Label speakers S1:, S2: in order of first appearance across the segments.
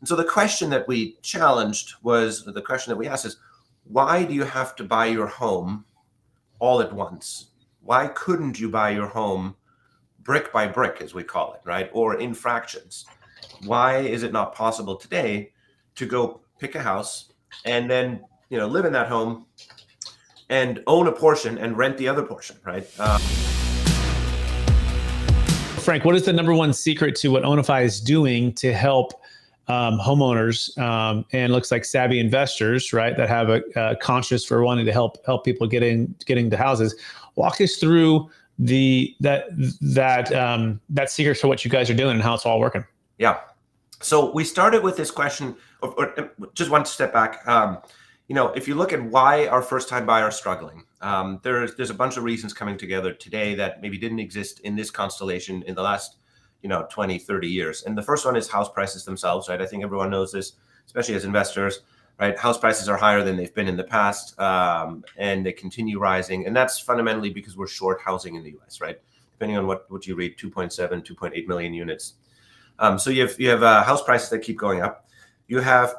S1: And so the question that we challenged was, the question that we asked is, why do you have to buy your home all at once? Why couldn't you buy your home brick by brick, as we call it, right? Or in fractions? Why is it not possible today to go pick a house and then, live in that home and own a portion and rent the other portion, right?
S2: Frank, what is the number one secret to what Ownify is doing to help homeowners and looks like savvy investors, right, that have a conscience for wanting to help people getting to houses? Walk us through that secret for what you guys are doing and how it's all working.
S1: Yeah. So we started with this question, or just one step back. If you look at why our first-time buyer are struggling, there's a bunch of reasons coming together today that maybe didn't exist in this constellation in the last 20, 30 years. And the first one is house prices themselves, right? I think everyone knows this, especially as investors, right? House prices are higher than they've been in the past, and they continue rising. And that's fundamentally because we're short housing in the US, right? Depending on what you read, 2.7, 2.8 million units. So you have house prices that keep going up. You have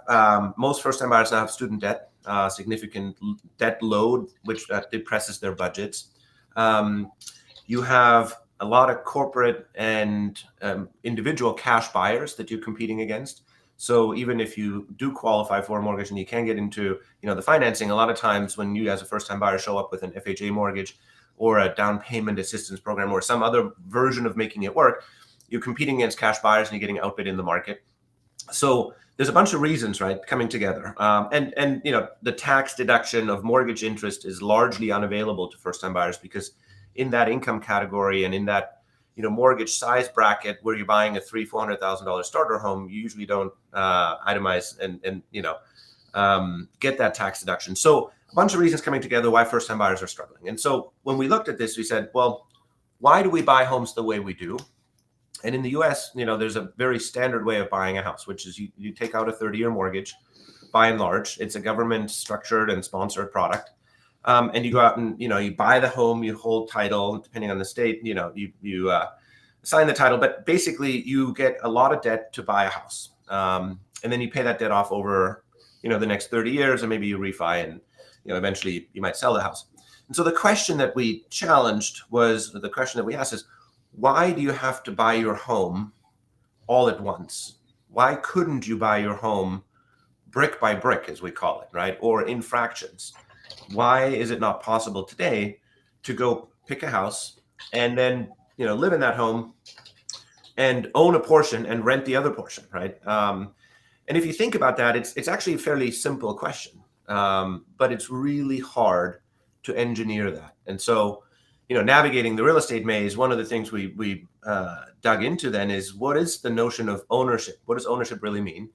S1: most first-time buyers now have student debt, significant debt load, which depresses their budgets. You have a lot of corporate and individual cash buyers that you're competing against. So even if you do qualify for a mortgage and you can get into the financing, a lot of times when you as a first-time buyer show up with an FHA mortgage or a down payment assistance program or some other version of making it work, you're competing against cash buyers and you're getting outbid in the market. So there's a bunch of reasons, right, coming together. And the tax deduction of mortgage interest is largely unavailable to first-time buyers because in that income category and in that mortgage size bracket where you're buying a $300,000-$400,000 starter home, you usually don't itemize and get that tax deduction. So a bunch of reasons coming together why first-time buyers are struggling. And so when we looked at this, we said, well, why do we buy homes the way we do? And in the US, there's a very standard way of buying a house, which is you take out a 30-year mortgage. By and large, it's a government structured and sponsored product. And you go out and, you buy the home, you hold title, depending on the state, you sign the title, but basically you get a lot of debt to buy a house. And then you pay that debt off over, the next 30 years, and maybe you refi and, eventually you might sell the house. And so the question that we challenged was, the question that we asked is, why do you have to buy your home all at once? Why couldn't you buy your home brick by brick, as we call it, right? Or in fractions? Why is it not possible today to go pick a house and then, live in that home and own a portion and rent the other portion, right? And if you think about that, it's actually a fairly simple question, but it's really hard to engineer that. And so, navigating the real estate maze, one of the things we dug into then is, what is the notion of ownership? What does ownership really mean?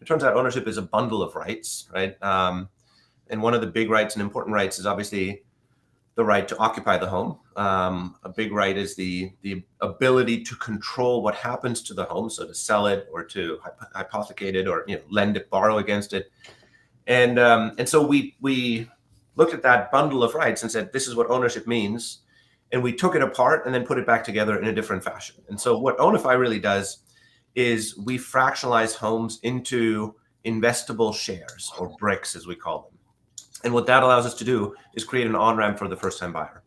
S1: It turns out ownership is a bundle of rights, right? And one of the big rights and important rights is obviously the right to occupy the home. A big right is the ability to control what happens to the home, so to sell it or to hypothecate it or lend it, borrow against it. And so we looked at that bundle of rights and said, this is what ownership means. And we took it apart and then put it back together in a different fashion. And so what Ownify really does is we fractionalize homes into investable shares, or bricks as we call them. And what that allows us to do is create an on-ramp for the first-time buyer.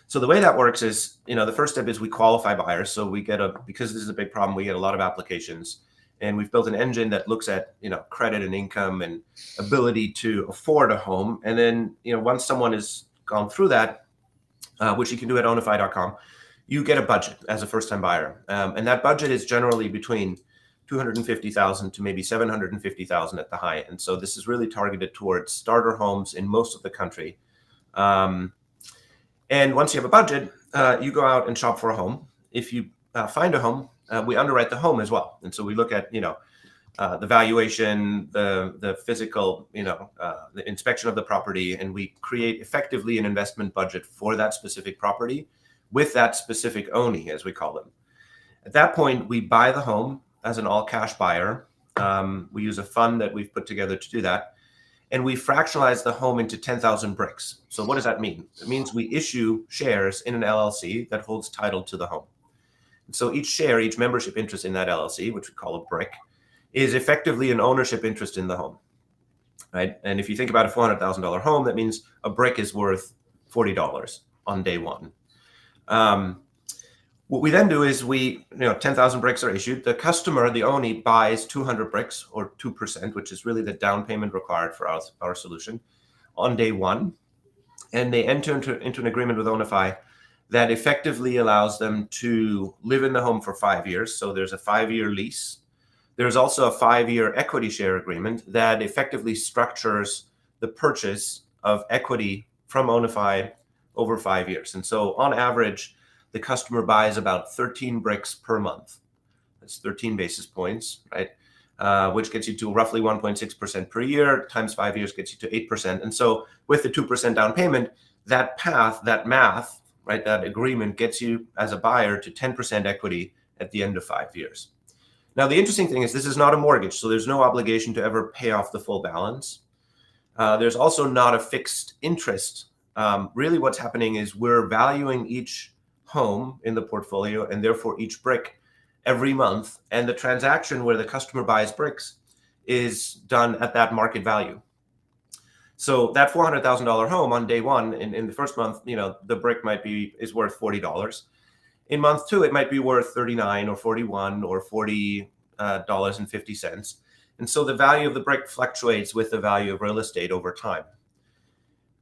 S1: So the way that works is, the first step is we qualify buyers. So we get because this is a big problem, we get a lot of applications. And we've built an engine that looks at, credit and income and ability to afford a home. And then, once someone has gone through that, which you can do at ownify.com, you get a budget as a first-time buyer. And that budget is generally between $250,000 to maybe $750,000 at the high end. So this is really targeted towards starter homes in most of the country. And once you have a budget, you go out and shop for a home. If you find a home, we underwrite the home as well. And so we look at, the valuation, the physical, the inspection of the property, and we create effectively an investment budget for that specific property with that specific ownie, as we call them. At that point, we buy the home as an all-cash buyer. We use a fund that we've put together to do that. And we fractionalize the home into 10,000 bricks. So what does that mean? It means we issue shares in an LLC that holds title to the home. And so each share, each membership interest in that LLC, which we call a brick, is effectively an ownership interest in the home, right? And if you think about a $400,000 home, that means a brick is worth $40 on day one. What we then do is 10,000 bricks are issued. The customer, the Oni, buys 200 bricks, or 2%, which is really the down payment required for our solution, on day one. And they enter into an agreement with Ownify that effectively allows them to live in the home for 5 years. So there's a 5-year lease. There's also a 5-year equity share agreement that effectively structures the purchase of equity from Ownify over 5 years. And so on average, the customer buys about 13 bricks per month. That's 13 basis points, right? Which gets you to roughly 1.6% per year, times 5 years gets you to 8%. And so with the 2% down payment, that math, right, that agreement gets you as a buyer to 10% equity at the end of 5 years. Now, the interesting thing is this is not a mortgage, so there's no obligation to ever pay off the full balance. There's also not a fixed interest. Really what's happening is we're valuing each home in the portfolio and therefore each brick every month. And the transaction where the customer buys bricks is done at that market value. So that $400,000 home on day one, in the first month, the brick is worth $40. In month two, it might be worth $39 or $41 or $40.50. And so the value of the brick fluctuates with the value of real estate over time,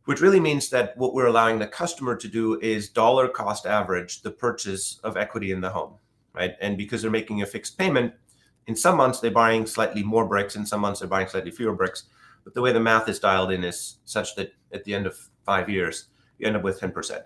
S1: which really means that what we're allowing the customer to do is dollar cost average the purchase of equity in the home, right? And because they're making a fixed payment, in some months they're buying slightly more bricks, in some months they're buying slightly fewer bricks. But the way the math is dialed in is such that at the end of 5 years, you end up with 10%.